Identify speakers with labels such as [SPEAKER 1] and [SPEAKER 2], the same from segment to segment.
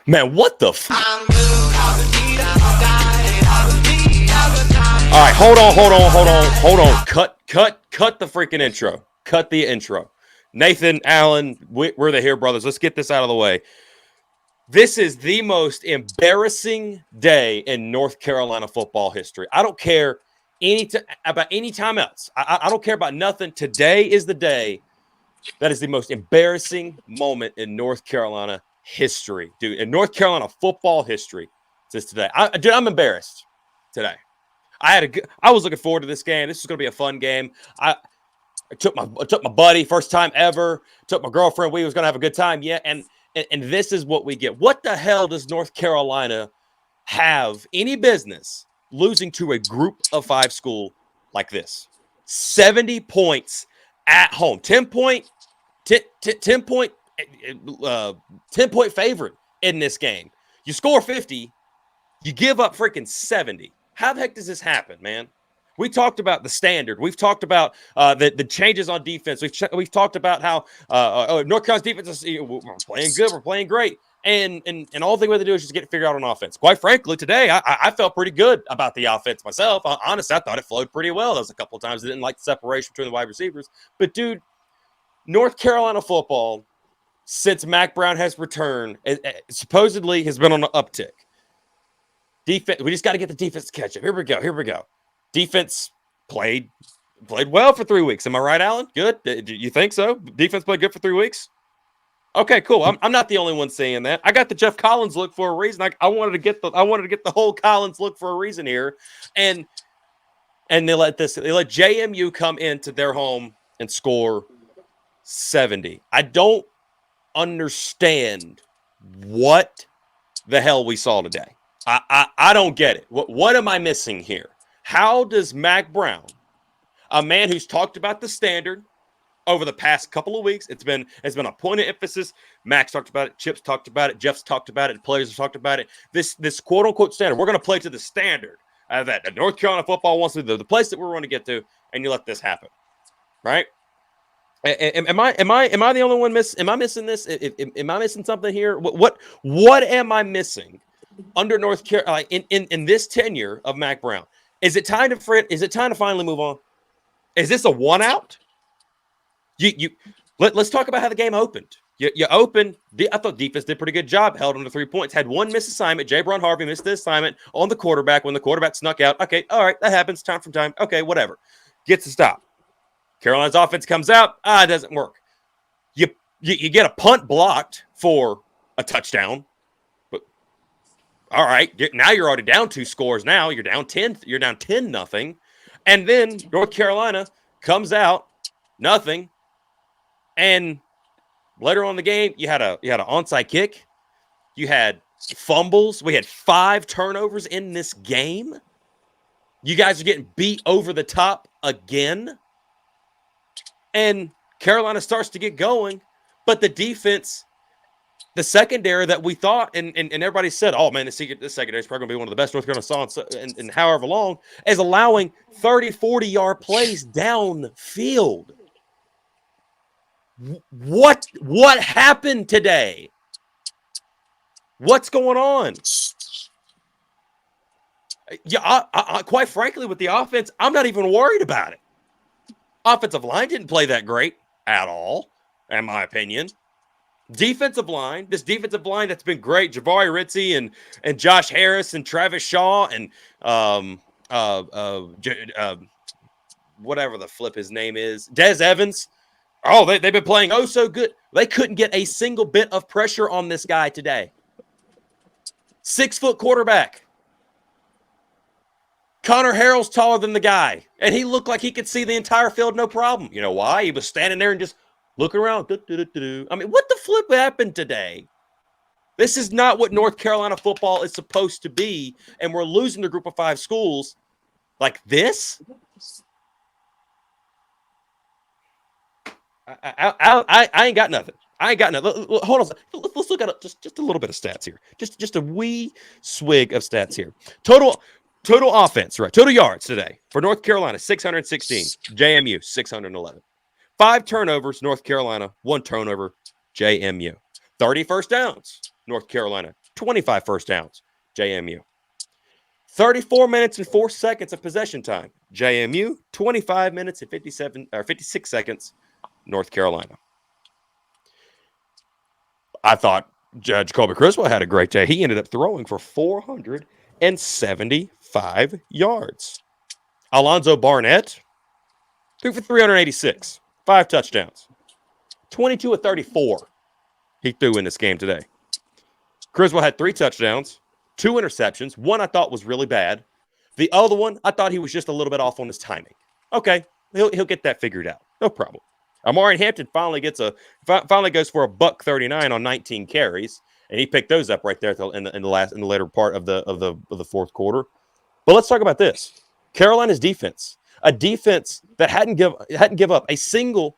[SPEAKER 1] Man, what the f? All right, hold on. Cut the freaking intro. Cut the intro. Nathan, Allen, we're the Here Brothers. Let's get this out of the way. This is the most embarrassing day in North Carolina football history. I don't care about any time else. I don't care about nothing. Today is the day that is the most embarrassing moment in North Carolina history, dude. In North Carolina football history, since today. I'm embarrassed today. I was looking forward to this game. This is going to be a fun game. I took my buddy, first time ever. Took my girlfriend. We was going to have a good time. Yeah, and this is what we get. What the hell does North Carolina have any business losing to a group of 5 school like this? 70 points at home. 10 point favorite in this game. You score 50, you give up freaking 70. How the heck does this happen, man? We talked about the standard. We've talked about the changes on defense. We've talked about how North Carolina's defense is we're playing good. We're playing great. And all they have to do is just get it figured out on offense. Quite frankly, today, I felt pretty good about the offense myself. Honestly, I thought it flowed pretty well. There was a couple of times I didn't like the separation between the wide receivers. But, dude, North Carolina football, since Mack Brown has returned, supposedly has been on an uptick. Defense, we just got to get the defense to catch up. Here we go. Defense played well for 3 weeks. Am I right, Alan? Good. Do you think so? Defense played good for 3 weeks? Okay, cool. I'm not the only one saying that. I got the Jeff Collins look for a reason. I wanted to get the whole Collins look for a reason here, and they let JMU come into their home and score 70. I don't understand what the hell we saw today. I don't get it. What am I missing here? How does Mack Brown, a man who's talked about the standard over the past couple of weeks, it's been a point of emphasis. Max talked about it, Chip's talked about it, Jeff's talked about it, players have talked about it. This quote unquote standard, we're going to play to the standard that North Carolina football wants to do, the place that we're going to get to, and you let this happen, right? Am I the only one Am I missing this? Am I missing something here? What am I missing under North Carolina in this tenure of Mack Brown? Is it time to finally move on? Is this a one out? Let's talk about how the game opened. You opened. I thought defense did a pretty good job. Held them to 3 points. Had one missed assignment. J. Brown Harvey missed the assignment on the quarterback when the quarterback snuck out. Okay, all right, that happens time from time. Okay, whatever. Gets the stop. Carolina's offense comes out. It doesn't work. You get a punt blocked for a touchdown. But all right, now you're already down 2 scores. Now you're down 10. You're down 10-0, and then North Carolina comes out nothing. And later on in the game, you had an onside kick. You had fumbles. We had 5 turnovers in this game. You guys are getting beat over the top again. And Carolina starts to get going. But the defense, the secondary that we thought, and everybody said, oh, man, the secondary is probably going to be one of the best North Carolina saw in however long, is allowing 30, 40-yard plays downfield. What happened today? What's going on? Yeah, I quite frankly, with the offense, I'm not even worried about it. Offensive line didn't play that great at all, in my opinion. Defensive line, this defensive line that's been great, Jabari Ritzie and Josh Harris and Travis Shaw and whatever the flip his name is, Des Evans. Oh, they've been playing so good. They couldn't get a single bit of pressure on this guy today. 6-foot quarterback. Connor Harrell's taller than the guy, and he looked like he could see the entire field no problem. You know why? He was standing there and just looking around. I mean, what the flip happened today? This is not what North Carolina football is supposed to be, and we're losing the group of 5 schools like this? I ain't got nothing. Hold on. Let's look at just a little bit of stats here. Just a wee swig of stats here. Total offense, right? Total yards today for North Carolina, 616. JMU, 611. 5 turnovers, North Carolina. 1 turnover, JMU. 30 first downs, North Carolina. 25 first downs, JMU. 34 minutes and 4 seconds of possession time, JMU. 25 minutes and 56 seconds, North Carolina. I thought Judge Colby Criswell had a great day. He ended up throwing for 475 yards. Alonzo Barnett threw for 386, 5 touchdowns. 22 of 34 he threw in this game today. Criswell had 3 touchdowns, 2 interceptions. One I thought was really bad. The other one, I thought he was just a little bit off on his timing. Okay, he'll get that figured out. No problem. Amari Hampton finally goes for a $139 on 19 carries, and he picked those up right there in the later part of the fourth quarter. But let's talk about this. Carolina's defense, a defense that hadn't give up a single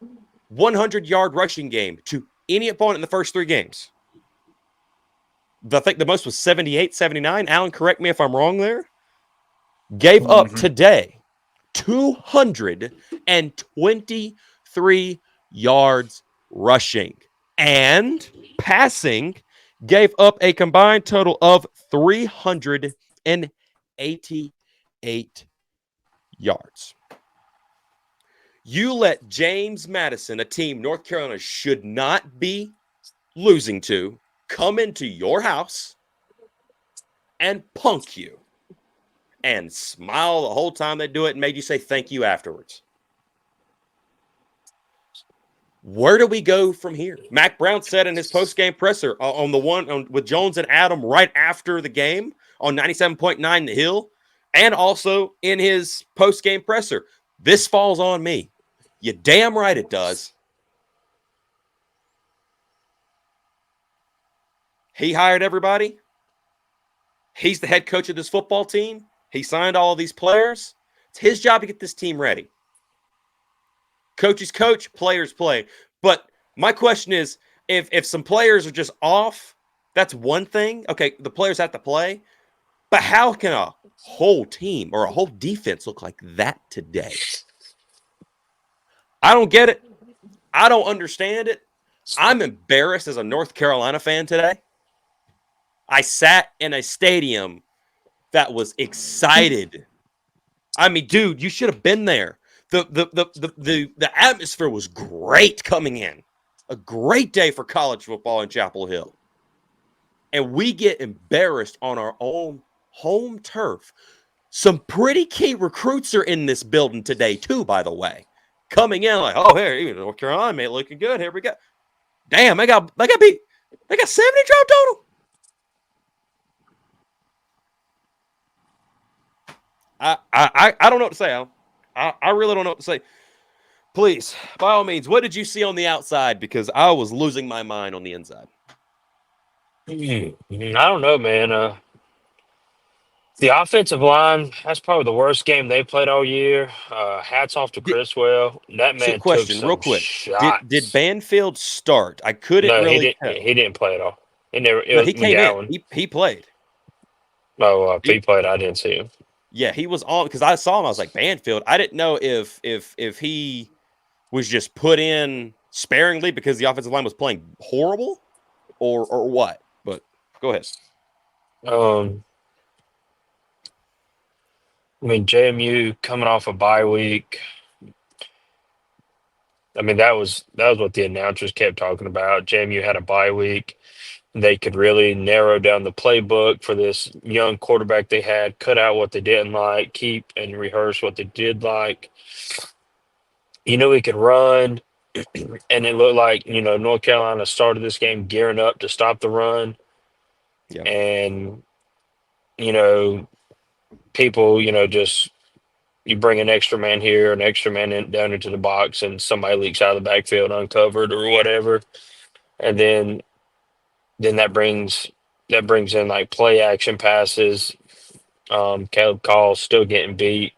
[SPEAKER 1] 100-yard rushing game to any opponent in the first 3 games. I think the most was 78, 79. Alan, correct me if I'm wrong there. Gave up today 223 yards rushing, and passing gave up a combined total of 388 yards. You let James Madison, a team North Carolina should not be losing to, come into your house and punk you and smile the whole time they do it and made you say thank you afterwards. Where do we go from here? Mack Brown said in his post-game presser on the one with Jones and Adam right after the game on 97.9 The Hill, and also in his post-game presser, this falls on me. You damn right it does. He hired everybody. He's the head coach of this football team. He signed all of these players. It's his job to get this team ready. Coaches coach, players play. But my question is, if some players are just off, that's one thing. Okay, the players have to play. But how can a whole team or a whole defense look like that today? I don't get it. I don't understand it. I'm embarrassed as a North Carolina fan today. I sat in a stadium that was excited. I mean, dude, you should have been there. The atmosphere was great coming in. A great day for college football in Chapel Hill. And we get embarrassed on our own home turf. Some pretty key recruits are in this building today, too, by the way. Coming in like, oh, here, North Carolina, mate, looking good. Here we go. Damn, they got 70 drop total. I don't know what to say, Al. I really don't know what to say. Please, by all means, what did you see on the outside? Because I was losing my mind on the inside.
[SPEAKER 2] I don't know, man. The offensive line, that's probably the worst game they played all year. Hats off to Criswell. That
[SPEAKER 1] So
[SPEAKER 2] man took
[SPEAKER 1] question, real
[SPEAKER 2] some
[SPEAKER 1] quick. Did
[SPEAKER 2] shots.
[SPEAKER 1] Banfield start? I couldn't
[SPEAKER 2] No, he
[SPEAKER 1] really
[SPEAKER 2] didn't.
[SPEAKER 1] tell.
[SPEAKER 2] He didn't play at all. He never. It
[SPEAKER 1] No,
[SPEAKER 2] was
[SPEAKER 1] he came in.
[SPEAKER 2] McGowan.
[SPEAKER 1] He played.
[SPEAKER 2] Oh, if
[SPEAKER 1] He,
[SPEAKER 2] he played, I didn't see him.
[SPEAKER 1] yeah, he was on because I saw him. I was like, Banfield. I didn't know if he was just put in sparingly because the offensive line was playing horrible or what. But go ahead.
[SPEAKER 2] Um, I mean, JMU coming off a bye week. I mean, that was what the announcers kept talking about. JMU had a bye week. They could really narrow down the playbook for this young quarterback they had, cut out what they didn't like, keep and rehearse what they did like. He could run, and it looked like, North Carolina started this game gearing up to stop the run.
[SPEAKER 1] Yeah.
[SPEAKER 2] And, you know, people, just you bring an extra man here, an extra man down into the box, and somebody leaks out of the backfield uncovered or whatever. And then that brings in like play action passes. Caleb Call still getting beat.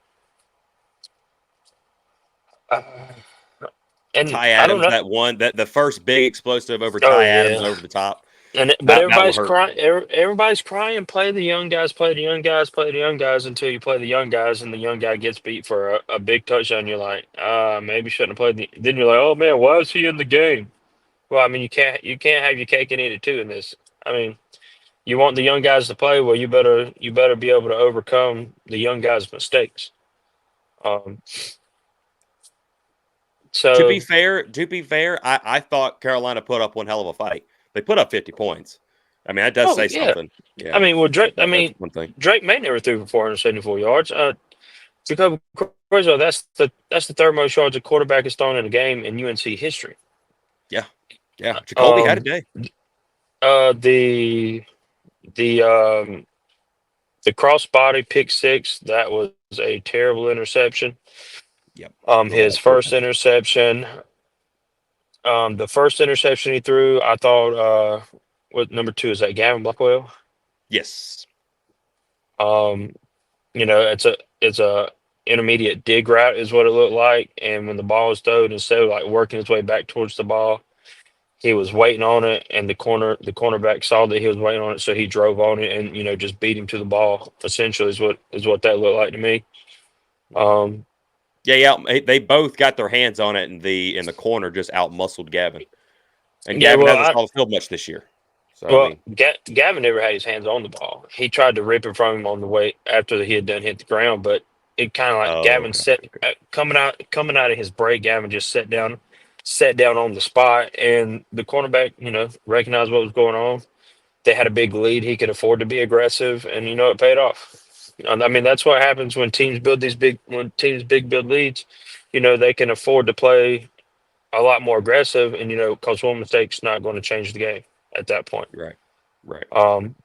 [SPEAKER 2] Uh, and
[SPEAKER 1] Ty
[SPEAKER 2] I don't
[SPEAKER 1] Adams,
[SPEAKER 2] know.
[SPEAKER 1] that the first big explosive over
[SPEAKER 2] Oh
[SPEAKER 1] Ty Adams
[SPEAKER 2] yeah.
[SPEAKER 1] over the top.
[SPEAKER 2] But
[SPEAKER 1] That will
[SPEAKER 2] everybody's
[SPEAKER 1] hurt.
[SPEAKER 2] crying. Everybody's crying. Play the young guys. Play the young guys. Play the young guys until you play the young guys, and the young guy gets beat for a big touchdown. You're like, maybe shouldn't have played. Then you're like, oh man, why is he in the game? Well, I mean, you can't have your cake and eat it too in this. I mean, You want the young guys to play. Well, you better be able to overcome the young guys' mistakes. Um, so
[SPEAKER 1] To be fair, I thought Carolina put up one hell of a fight. They put up 50 points. I mean, that does
[SPEAKER 2] oh
[SPEAKER 1] say
[SPEAKER 2] yeah,
[SPEAKER 1] something.
[SPEAKER 2] I
[SPEAKER 1] Yeah,
[SPEAKER 2] mean, well Drake. I
[SPEAKER 1] that's
[SPEAKER 2] mean,
[SPEAKER 1] one thing.
[SPEAKER 2] Drake May never threw for 474 yards. Jacoby Corzo, that's the third most yards a quarterback has thrown in a game in UNC history.
[SPEAKER 1] Yeah, yeah. Jacoby had a
[SPEAKER 2] Um,
[SPEAKER 1] day.
[SPEAKER 2] uh, the the um the crossbody pick six, that was a terrible interception.
[SPEAKER 1] Yep, real
[SPEAKER 2] His
[SPEAKER 1] bad, real
[SPEAKER 2] first
[SPEAKER 1] bad.
[SPEAKER 2] interception, the first interception he threw, I thought, what number two is that? Gavin Blackwell.
[SPEAKER 1] Yes.
[SPEAKER 2] Um, it's a intermediate dig route is what it looked like, and when the ball was thrown, instead of like working his way back towards the ball, he was waiting on it, and the cornerback saw that he was waiting on it, so he drove on it and just beat him to the ball. Essentially, is what that looked like to me. Um,
[SPEAKER 1] Yeah, yeah. They both got their hands on it, and the corner just out muscled Gavin. And
[SPEAKER 2] yeah,
[SPEAKER 1] Gavin
[SPEAKER 2] well,
[SPEAKER 1] hasn't saw the field much this year. So I
[SPEAKER 2] well,
[SPEAKER 1] mean,
[SPEAKER 2] Gavin never had his hands on the ball. He tried to rip it from him on the way after he had done hit the ground, but it kind of like
[SPEAKER 1] oh,
[SPEAKER 2] Gavin
[SPEAKER 1] okay,
[SPEAKER 2] set
[SPEAKER 1] okay.
[SPEAKER 2] coming out of his break. Gavin just sat down on the spot, and the cornerback, recognized what was going on. They had a big lead. He could afford to be aggressive, and it paid off. I mean, that's what happens when teams build leads. They can afford to play a lot more aggressive, and because one mistake's not going to change the game at that point.
[SPEAKER 1] Right, right.
[SPEAKER 2] Um,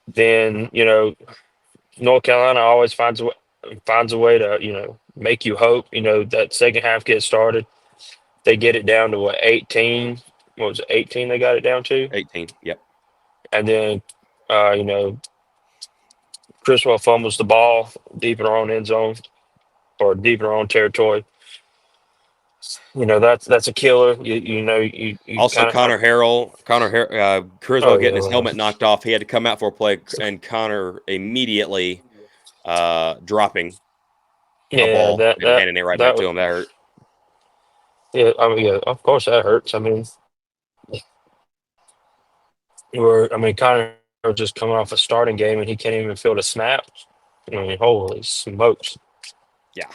[SPEAKER 2] then North Carolina always finds a way to make you hope. That second half gets started. They get it down to what, 18? What was it, 18? They got it down to,
[SPEAKER 1] 18. Yep.
[SPEAKER 2] and then uh, you know Criswell fumbles the ball deep in our own end zone or deep in our own territory. That's a killer. You
[SPEAKER 1] Also,
[SPEAKER 2] kind of.
[SPEAKER 1] Criswell
[SPEAKER 2] Oh
[SPEAKER 1] getting
[SPEAKER 2] yeah,
[SPEAKER 1] his
[SPEAKER 2] well,
[SPEAKER 1] helmet knocked off. He had to come out for a play, and Connor immediately dropping a
[SPEAKER 2] yeah.
[SPEAKER 1] ball
[SPEAKER 2] That
[SPEAKER 1] and
[SPEAKER 2] that
[SPEAKER 1] handing it right back
[SPEAKER 2] that
[SPEAKER 1] to him. That hurt.
[SPEAKER 2] yeah. I mean, yeah. Of course, that hurts. Connor just coming off a starting game and he can't even field a snap. Holy smokes!
[SPEAKER 1] Yeah.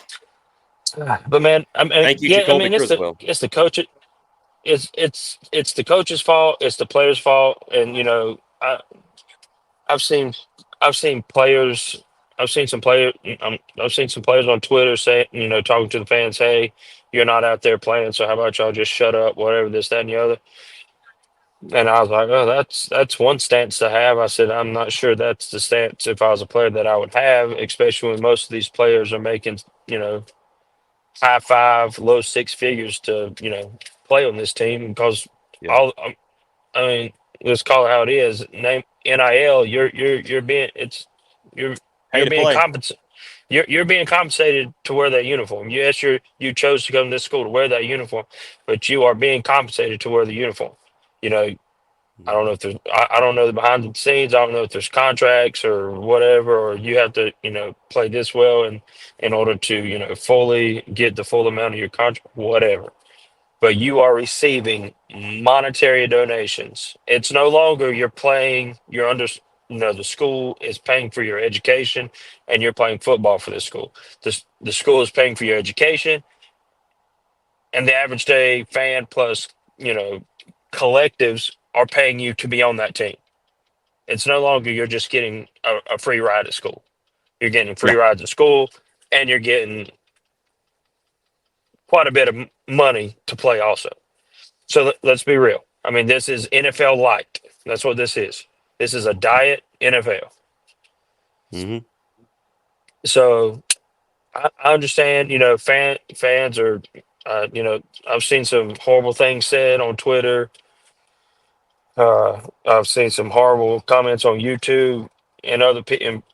[SPEAKER 2] But man,
[SPEAKER 1] Thank you,
[SPEAKER 2] yeah.
[SPEAKER 1] Jacoby
[SPEAKER 2] It's the
[SPEAKER 1] Criswell.
[SPEAKER 2] it's the coach. It's the coach's fault. It's the players' fault. And I've seen I've seen players. I've seen some players on Twitter say, talking to the fans, "Hey, you're not out there playing, so how about y'all just shut up, whatever, this, that, and the other." And I was like, "Oh, that's one stance to have." I said, "I'm not sure that's the stance if I was a player that I would have, especially when most of these players are making, high five, low six figures to, play on this team because
[SPEAKER 1] Yep.
[SPEAKER 2] all I mean, let's call it how it is. Name NIL. You're being it's
[SPEAKER 1] Pay
[SPEAKER 2] you're
[SPEAKER 1] to
[SPEAKER 2] being
[SPEAKER 1] play.
[SPEAKER 2] compensated. You're being compensated to wear that uniform. Yes, you chose to come to this school to wear that uniform, but you are being compensated to wear the uniform. You know, I don't
[SPEAKER 1] Mhm.
[SPEAKER 2] know if there's I don't know the behind the scenes. I don't know if there's contracts or whatever, or you have to play this well and in order to fully get the full amount of your contract, whatever, but you are receiving monetary donations. It's no longer you're playing, you're under, the school is paying for your education and you're playing football for the school. The school is paying for your education, and the average day fan plus, collectives are paying you to be on that team. It's no longer you're just getting a free ride at school. You're getting free
[SPEAKER 1] Yeah.
[SPEAKER 2] rides at school and you're getting quite a bit of money to play also. So let's be real. I mean, this is NFL light. That's what this is. This is a diet NFL.
[SPEAKER 1] Hmm.
[SPEAKER 2] So I understand. Fans are. I've seen some horrible things said on Twitter. I've seen some horrible comments on YouTube and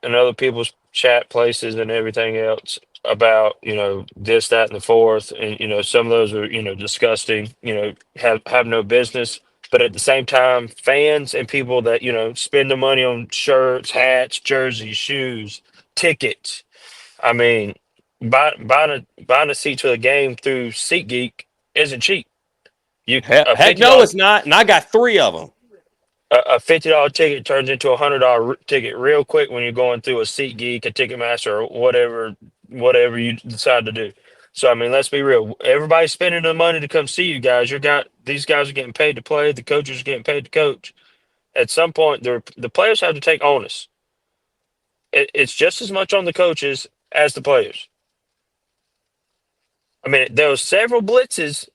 [SPEAKER 2] and other people's chat places and everything else about this, that, and the fourth, and some of those are disgusting. Have no business. But at the same time, fans and people that spend the money on shirts, hats, jerseys, shoes, tickets. I mean, buying a seat to a game through SeatGeek isn't cheap. You
[SPEAKER 1] Heck,
[SPEAKER 2] a
[SPEAKER 1] heck
[SPEAKER 2] fifty
[SPEAKER 1] no,
[SPEAKER 2] dollar
[SPEAKER 1] it's not. And I got three of them.
[SPEAKER 2] A $50 ticket turns into a $100 ticket real quick when you're going through a SeatGeek, a Ticketmaster, or whatever you decide to do. So I mean, let's be real. Everybody's spending the money to come see you guys. These guys are getting paid to play. The coaches are getting paid to coach. At some point, the players have to take onus. It's just as much on the coaches as the players. I mean, there were several blitzes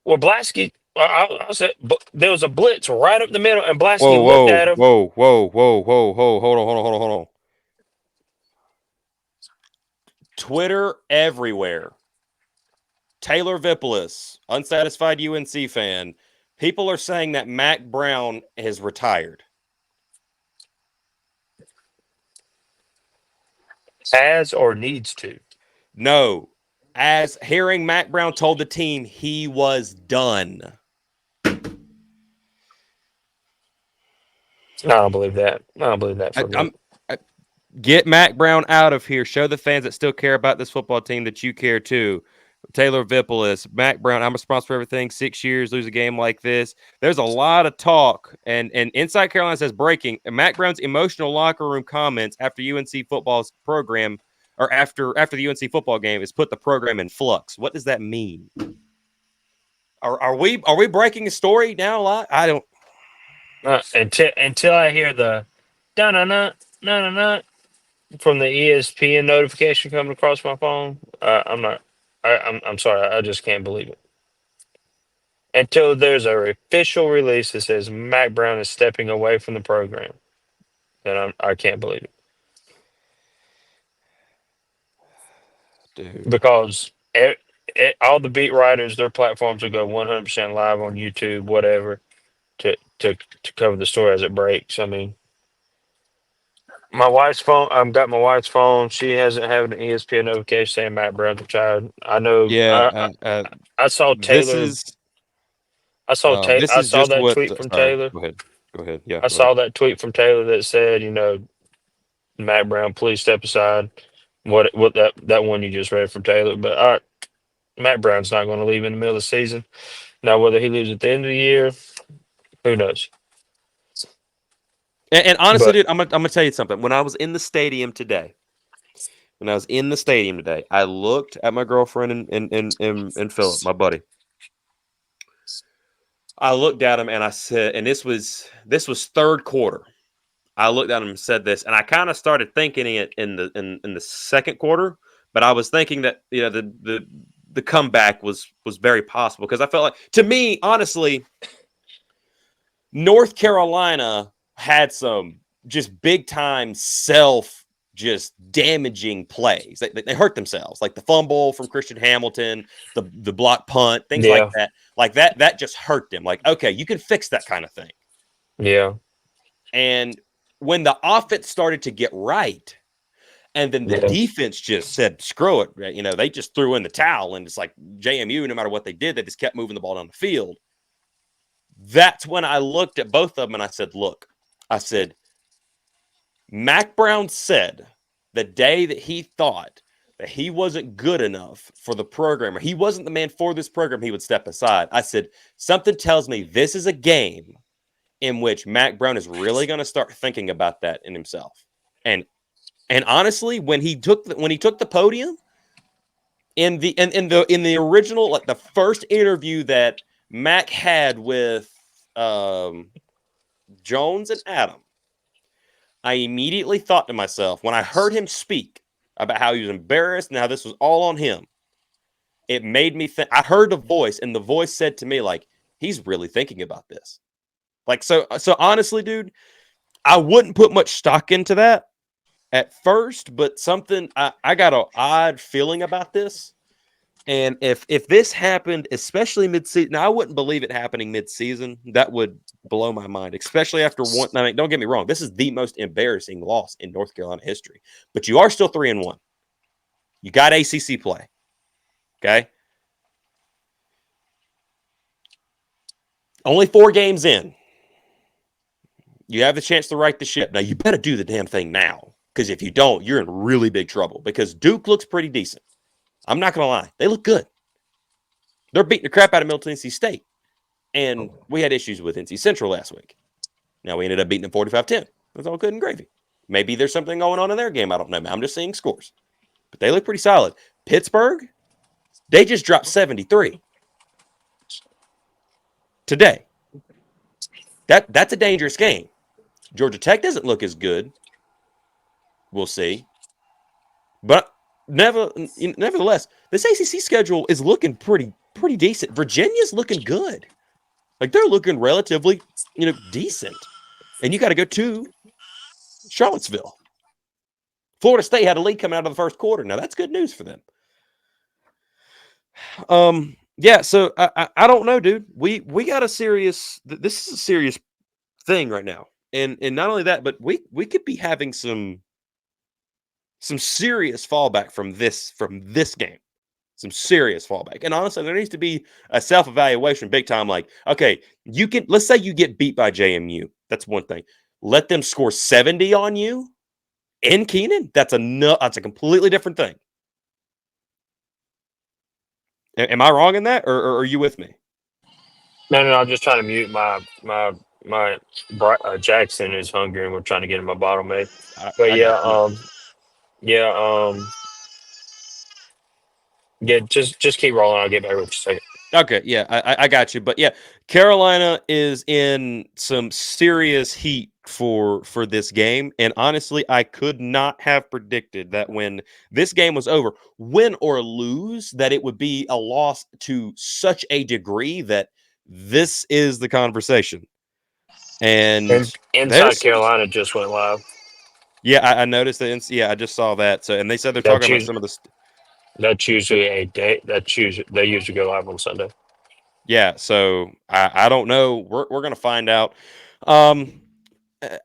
[SPEAKER 2] where Blasky. I'll say, there was a blitz right up the middle, and Blasky
[SPEAKER 1] Whoa,
[SPEAKER 2] looked
[SPEAKER 1] whoa,
[SPEAKER 2] at him.
[SPEAKER 1] whoa, whoa, whoa, whoa, whoa. Hold on. Twitter everywhere. Taylor Vippolis, unsatisfied UNC fan. People are saying that Mack Brown has retired.
[SPEAKER 2] Has or needs to.
[SPEAKER 1] No. As hearing Mack Brown told the team he was done.
[SPEAKER 2] I don't believe that. I don't believe that for a minute.
[SPEAKER 1] Get Mack Brown out of here. Show the fans that still care about this football team that you care too. Taylor Vippolis, Mack Brown, I'm responsible for everything. 6 years, lose a game like this. There's a lot of talk. And Inside Carolina says breaking. Mack Brown's emotional locker room comments after UNC football's program, or after the UNC football game, is put the program in flux. What does that mean? Are we breaking a story now a lot? I don't.
[SPEAKER 2] Until I hear the da na na na na from the ESPN notification coming across my phone, I'm not. I'm sorry. I just can't believe it. Until there's an official release that says Mack Brown is stepping away from the program, then I can't believe it.
[SPEAKER 1] Dude.
[SPEAKER 2] Because all the beat writers, their platforms will go 100% live on YouTube, whatever, to cover the story as it breaks. I mean, my wife's phone. I've got my wife's phone. She hasn't had an ESPN notification saying Matt Brown's retired. I know.
[SPEAKER 1] Yeah.
[SPEAKER 2] I saw
[SPEAKER 1] This
[SPEAKER 2] Taylor.
[SPEAKER 1] is this
[SPEAKER 2] I
[SPEAKER 1] is
[SPEAKER 2] saw
[SPEAKER 1] just
[SPEAKER 2] that
[SPEAKER 1] what.
[SPEAKER 2] tweet from
[SPEAKER 1] Sorry.
[SPEAKER 2] Taylor.
[SPEAKER 1] Go ahead. Go ahead. Yeah.
[SPEAKER 2] I
[SPEAKER 1] Go ahead.
[SPEAKER 2] saw that tweet from Taylor that said, Matt Brown, please step aside. What that one you just read from Taylor. But all right, Matt Brown's not going to leave in the middle of the season. Now, whether he leaves at the end of the year, who knows?
[SPEAKER 1] And honestly,
[SPEAKER 2] But
[SPEAKER 1] dude, I'm gonna tell you something. When I was in the stadium today, I looked at my girlfriend and Philip, my buddy. I looked at him and I said, and this was third quarter. I looked at him and said this, and I kind of started thinking it in the second quarter, but I was thinking that the comeback was very possible because I felt like, to me, honestly, North Carolina had some just big time just damaging plays. They hurt themselves, like the fumble from Christian Hamilton, the block punt, things like
[SPEAKER 2] yeah,
[SPEAKER 1] that. Like that just hurt them. Like, okay, you can fix that kind of thing.
[SPEAKER 2] yeah,
[SPEAKER 1] And when the offense started to get right, and then the
[SPEAKER 2] yeah,
[SPEAKER 1] defense just said, screw it. They just threw in the towel, and it's like JMU, no matter what they did, they just kept moving the ball down the field. That's when I looked at both of them and I said, look, Mack Brown said the day that he thought that he wasn't good enough for the program, or he wasn't the man for this program, he would step aside. I said, something tells me this is a game in which Mack Brown is really going to start thinking about that in himself. And honestly, when he took the podium in the original, like the first interview that Mack had with Jones and Adam, I immediately thought to myself, when I heard him speak about how he was embarrassed and how this was all on him, it made me think. I heard a voice, and the voice said to me, like, he's really thinking about this. Like, so honestly, dude, I wouldn't put much stock into that at first, but something I got an odd feeling about this. And if this happened, especially mid-season, now I wouldn't believe it happening mid-season. That would blow my mind, especially after one. I mean, don't get me wrong, this is the most embarrassing loss in North Carolina history. But you are still 3-1. You got ACC play. Okay. Only 4 games in. You have the chance to right the ship. Now, you better do the damn thing now, because if you don't, you're in really big trouble, because Duke looks pretty decent. I'm not going to lie. They look good. They're beating the crap out of Middle Tennessee State. And we had issues with NC Central last week. Now we ended up beating them 45-10. It was all good and gravy. Maybe there's something going on in their game. I don't know. I'm just seeing scores. But they look pretty solid. Pittsburgh, they just dropped 73 today. That's a dangerous game. Georgia Tech doesn't look as good. We'll see. But nevertheless, this ACC schedule is looking pretty decent. Virginia's looking good. Like they're looking relatively, decent. And you got to go to Charlottesville. Florida State had a lead coming out of the first quarter. Now that's good news for them. Yeah. So I don't know, dude. We got a serious. This is a serious thing right now, and not only that, but we could be having some serious fallback from this game. Some serious fallback. And honestly, there needs to be a self-evaluation big time. Like, okay, let's say you get beat by JMU. That's one thing. Let them score 70 on you in Keenan. That's a completely different thing. Am I wrong in that, or are you with me?
[SPEAKER 2] No, I'm just trying to mute my Jackson is hungry and we're trying to get him a bottle made. But
[SPEAKER 1] I got you.
[SPEAKER 2] yeah, yeah. Just keep rolling. I'll get back with you in a second.
[SPEAKER 1] Okay, yeah, I got you. But yeah, Carolina is in some serious heat for this game. And honestly, I could not have predicted that when this game was over, win or lose, that it would be a loss to such a degree that this is the conversation. And
[SPEAKER 2] And Inside
[SPEAKER 1] there's
[SPEAKER 2] Carolina just went live.
[SPEAKER 1] yeah, I noticed that. Yeah, I just saw that. So, and they said they're talking
[SPEAKER 2] That's
[SPEAKER 1] about
[SPEAKER 2] usually
[SPEAKER 1] some of the.
[SPEAKER 2] that's usually a day. They usually go live on Sunday.
[SPEAKER 1] Yeah, so I don't know. We're gonna find out. Um,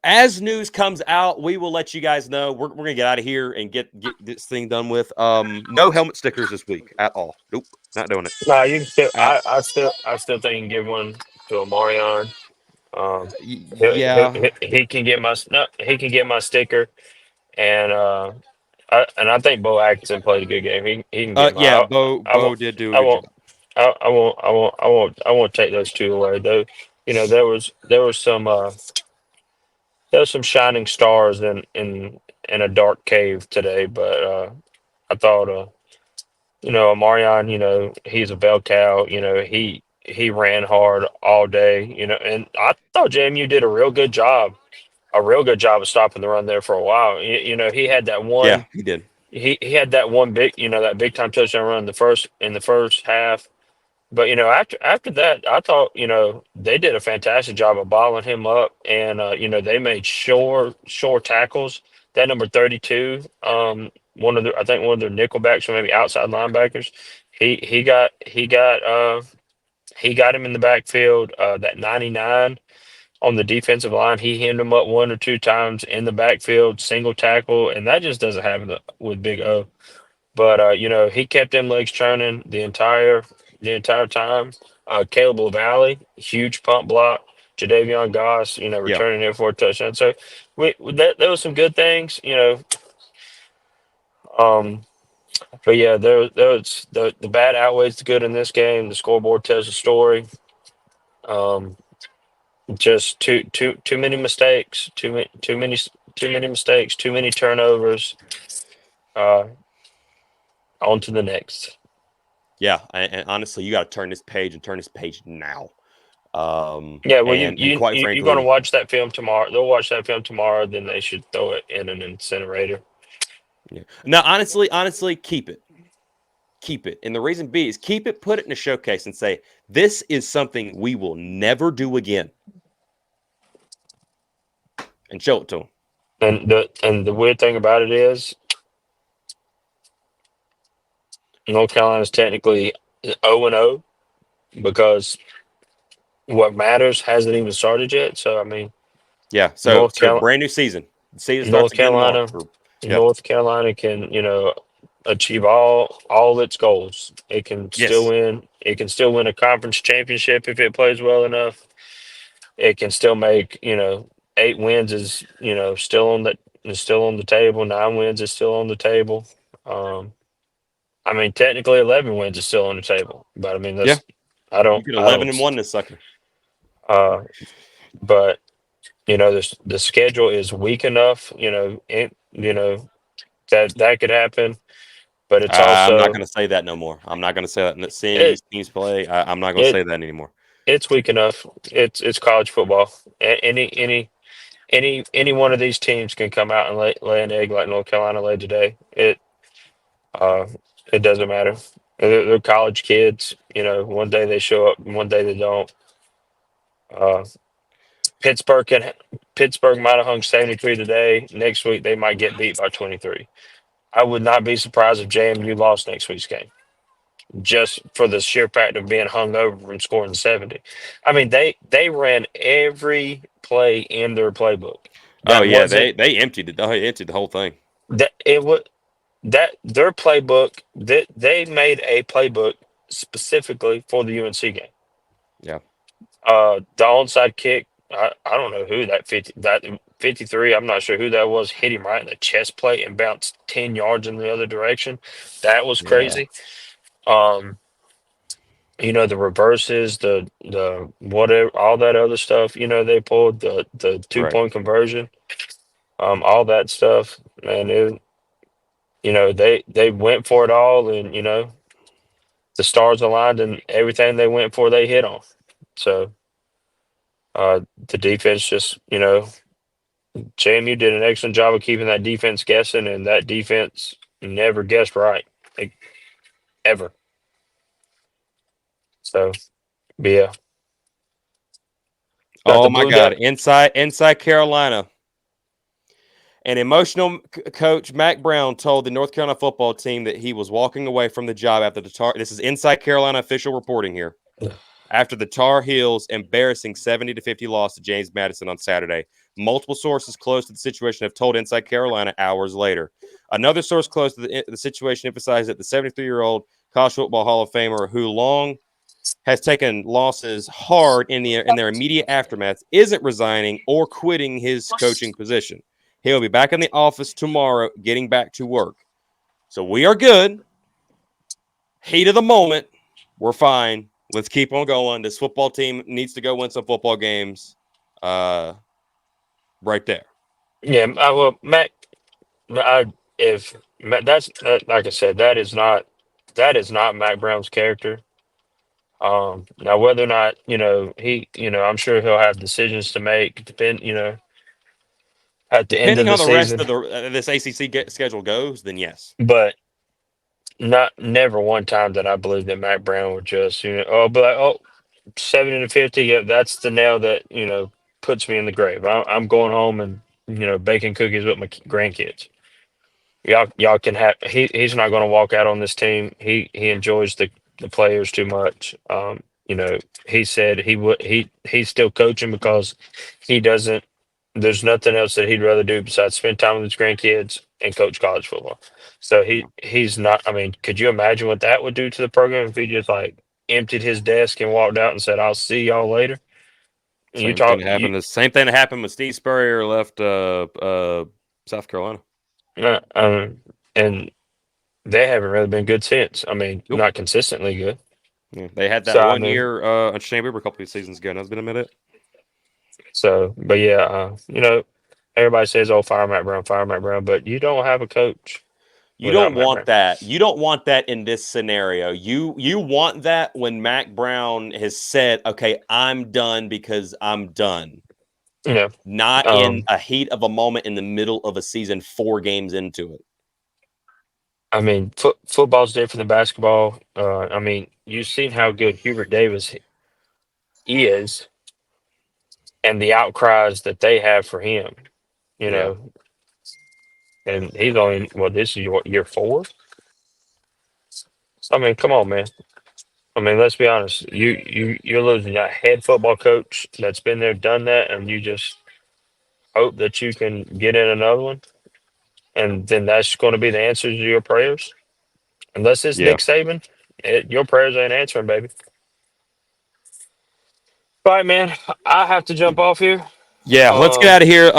[SPEAKER 1] as news comes out, we will let you guys know. We're gonna get out of here and get this thing done with. No helmet stickers this week at all. Nope, not doing it.
[SPEAKER 2] No, you can still.
[SPEAKER 1] At
[SPEAKER 2] I still think you can give one to Amarion. Um,
[SPEAKER 1] yeah.
[SPEAKER 2] he can get my no, he can get my sticker, and I think Bo Atkinson played a good game. He can get my.
[SPEAKER 1] Yeah.
[SPEAKER 2] I
[SPEAKER 1] Bo
[SPEAKER 2] won't
[SPEAKER 1] did do a
[SPEAKER 2] I
[SPEAKER 1] good job.
[SPEAKER 2] won't I won't take those two away though. You know there was some shining stars in a dark cave today, but I thought Marion, he's a bell cow. He ran hard all day. And I thought JMU did a real good job of stopping the run there for a while. He had that
[SPEAKER 1] Yeah,
[SPEAKER 2] one.
[SPEAKER 1] he did.
[SPEAKER 2] He had that one big, that big time touchdown run in the first half. But after that, I thought they did a fantastic job of bottling him up, and they made sure tackles. That number 32, I think one of their nickelbacks or maybe outside linebackers, he got him in the backfield. That 99 on the defensive line, he hemmed him up one or two times in the backfield, single tackle, and that just doesn't happen with Big O. But he kept them legs churning the entire time. Caleb LaValle, huge pump block. Jadavion Goss,
[SPEAKER 1] Yeah,
[SPEAKER 2] returning it for a touchdown. So there was some good things, Um, but yeah, there was the bad outweighs the good in this game. The scoreboard tells the story. Um, just too many mistakes, too many mistakes, too many turnovers. Uh, on to the next.
[SPEAKER 1] yeah. And honestly, you got to turn this page and turn this page now.
[SPEAKER 2] Yeah, well,
[SPEAKER 1] And quite
[SPEAKER 2] you're going to
[SPEAKER 1] frankly,
[SPEAKER 2] watch that film tomorrow. They'll watch that film tomorrow. Then they should throw it in an incinerator.
[SPEAKER 1] yeah. Now, honestly, keep it. Keep it. And the reason B is keep it, put it in a showcase and say, this is something we will never do again. And show it to them.
[SPEAKER 2] And the weird thing about it is, North Carolina is technically 0-0 because what matters hasn't even started yet. So I mean,
[SPEAKER 1] Yeah. So
[SPEAKER 2] North
[SPEAKER 1] so
[SPEAKER 2] Carolina,
[SPEAKER 1] brand new season. The season starts
[SPEAKER 2] North
[SPEAKER 1] again tomorrow.
[SPEAKER 2] Carolina,
[SPEAKER 1] Yeah.
[SPEAKER 2] North Carolina can achieve all its goals. It can still
[SPEAKER 1] Yes.
[SPEAKER 2] win. It can still win a conference championship if it plays well enough. It can still make 8 wins is still on the table. 9 wins is still on the table. Um, I mean, technically 11 wins is still on the table, but I mean
[SPEAKER 1] Yeah.
[SPEAKER 2] I
[SPEAKER 1] You
[SPEAKER 2] don't
[SPEAKER 1] get
[SPEAKER 2] I
[SPEAKER 1] 11
[SPEAKER 2] don't
[SPEAKER 1] and 1 this sucker.
[SPEAKER 2] Uh, but the schedule is weak enough. That could happen. But it's
[SPEAKER 1] I'm not going
[SPEAKER 2] also
[SPEAKER 1] to say that no more. I'm not going to say that. Seeing
[SPEAKER 2] it
[SPEAKER 1] these teams play, I'm not going to
[SPEAKER 2] it
[SPEAKER 1] say that anymore.
[SPEAKER 2] it's weak enough. It's college football. Any one of these teams can come out and lay an egg like North Carolina laid today. Uh, it doesn't matter. They're college kids. One day they show up, and one day they don't. Uh, Pittsburgh can Pittsburgh might have hung 73 today. Next week they might get beat by 23. I would not be surprised if JMU lost next week's game, just for the sheer fact of being hung over from scoring 70. I mean, they ran every play in their playbook.
[SPEAKER 1] Oh
[SPEAKER 2] That
[SPEAKER 1] yeah,
[SPEAKER 2] wasn't
[SPEAKER 1] they emptied it. They emptied the whole thing.
[SPEAKER 2] that it was that their playbook that they made a playbook specifically for the UNC game.
[SPEAKER 1] Yeah,
[SPEAKER 2] The onside kick, I don't know who that 53, I'm not sure who that was, hit him right in the chest plate and bounced 10 yards in the other direction. That was
[SPEAKER 1] yeah,
[SPEAKER 2] crazy. Um, the reverses, the whatever, all that other stuff, they pulled the
[SPEAKER 1] right.
[SPEAKER 2] 2 point conversion, all that stuff, and they went for it all, and the stars aligned and everything they went for they hit on. So the defense just, JMU did an excellent job of keeping that defense guessing, and that defense never guessed right, like, ever. So, but yeah, got
[SPEAKER 1] Oh
[SPEAKER 2] the
[SPEAKER 1] my
[SPEAKER 2] Blue
[SPEAKER 1] God,
[SPEAKER 2] Devil.
[SPEAKER 1] inside Carolina. An emotional coach, Mack Brown, told the North Carolina football team that he was walking away from the job after the Tar. This is Inside Carolina official reporting here. After the Tar Heels' embarrassing 70-50 loss to James Madison on Saturday, multiple sources close to the situation have told Inside Carolina hours later. Another source close to the situation emphasized that the 73-year-old college football Hall of Famer, who long has taken losses hard in their immediate aftermath, isn't resigning or quitting his coaching position. He'll be back in the office tomorrow, getting back to work. So we are good. Heat of the moment. We're fine. Let's keep on going. This football team needs to go win some football games. Right there.
[SPEAKER 2] Yeah, Mac, if that's like I said, that is not Mac Brown's character. Now whether or not I'm sure he'll have decisions to make. At the end of
[SPEAKER 1] Depending
[SPEAKER 2] the
[SPEAKER 1] on the rest
[SPEAKER 2] season,
[SPEAKER 1] of this ACC schedule goes, then yes.
[SPEAKER 2] but not never one time that I believe that Mac Brown would just be like, oh, 70-50, yeah, that's the nail that puts me in the grave. I'm going home and baking cookies with my grandkids. Y'all can have. He's not going to walk out on this team. He enjoys the players too much. He said he's still coaching because he doesn't. There's nothing else that he'd rather do besides spend time with his grandkids and coach college football. So he's not. I mean, could you imagine what that would do to the program if he just like emptied his desk and walked out and said, "I'll see y'all later"? And you
[SPEAKER 1] Same thing
[SPEAKER 2] talk
[SPEAKER 1] that
[SPEAKER 2] you
[SPEAKER 1] happened. The same thing that happened when Steve Spurrier left South Carolina.
[SPEAKER 2] and they haven't really been good since. I mean,
[SPEAKER 1] Nope.
[SPEAKER 2] not consistently good.
[SPEAKER 1] Yeah, they had
[SPEAKER 2] So
[SPEAKER 1] that
[SPEAKER 2] I
[SPEAKER 1] one
[SPEAKER 2] mean,
[SPEAKER 1] year on Shane Weaver a couple of seasons ago. Now it's been a minute.
[SPEAKER 2] but yeah, everybody says, "Oh, fire Matt Brown, fire Matt Brown," but you don't have a coach
[SPEAKER 1] You
[SPEAKER 2] without
[SPEAKER 1] don't
[SPEAKER 2] Matt
[SPEAKER 1] want
[SPEAKER 2] Brown.
[SPEAKER 1] that. You don't want that in this scenario. You want that when Mack Brown has said, "Okay, I'm done because I'm done."
[SPEAKER 2] You know,
[SPEAKER 1] Not in
[SPEAKER 2] um,
[SPEAKER 1] a heat of a moment in the middle of a season, 4 games into it.
[SPEAKER 2] I mean, football's different than basketball. I mean, you've seen how good Hubert Davis is, and the outcries that they have for him. You
[SPEAKER 1] Yeah.
[SPEAKER 2] know, and he's only this is your year 4. So, I mean, come on, man. I mean, let's be honest. You're losing a head football coach that's been there, done that, and you just hope that you can get in another one, and then that's going to be the answer to your prayers. Unless it's
[SPEAKER 1] Yeah.
[SPEAKER 2] Nick Saban, your prayers ain't answering, baby. All right, man. I have to jump off here.
[SPEAKER 1] Yeah, let's get
[SPEAKER 2] Um,
[SPEAKER 1] out of here.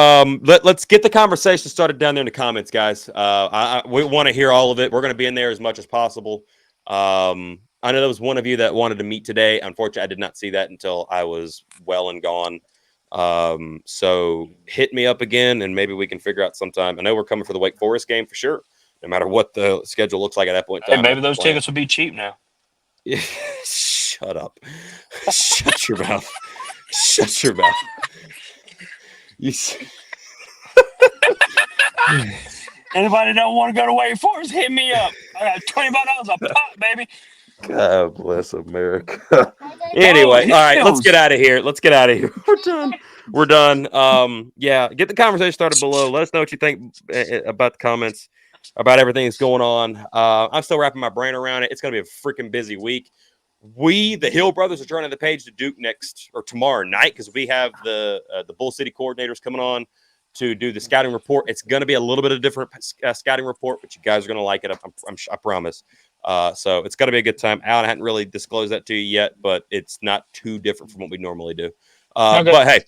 [SPEAKER 1] Let's get the conversation started down there in the comments, guys. We want to hear all of it. We're going to be in there as much as possible. I know there was one of you that wanted to meet today. Unfortunately, I did not see that until I was well and gone. So hit me up again, and maybe we can figure out sometime. I know we're coming for the Wake Forest game for sure. No matter what the schedule looks like at that point in
[SPEAKER 2] Hey,
[SPEAKER 1] time.
[SPEAKER 2] maybe those tickets will be cheap now.
[SPEAKER 1] Shut up. Shut your mouth. Shut your mouth. You.
[SPEAKER 2] Anybody don't want to go to Wake Forest, hit me up. I got $25 a pop, baby.
[SPEAKER 1] God bless America. Anyway, all right, let's get out of here. Let's get out of here. We're done. We're done. Yeah, get the conversation started below. Let us know what you think about the comments, about everything that's going on. I'm still wrapping my brain around it. It's going to be a freaking busy week. We, the Hill Brothers, are turning the page to Duke next or tomorrow night because we have the Bull City coordinators coming on to do the scouting report. It's going to be a little bit of a different scouting report, but you guys are going to like it. I promise. So it's going to be a good time. Alan, I hadn't really disclosed that to you yet, but it's not too different from what we normally do.
[SPEAKER 2] Okay.
[SPEAKER 1] But hey,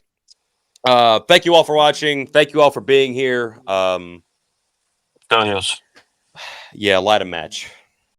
[SPEAKER 1] thank you all for watching. Thank you all for being here.
[SPEAKER 2] Tarheels.
[SPEAKER 1] Yeah, light a match.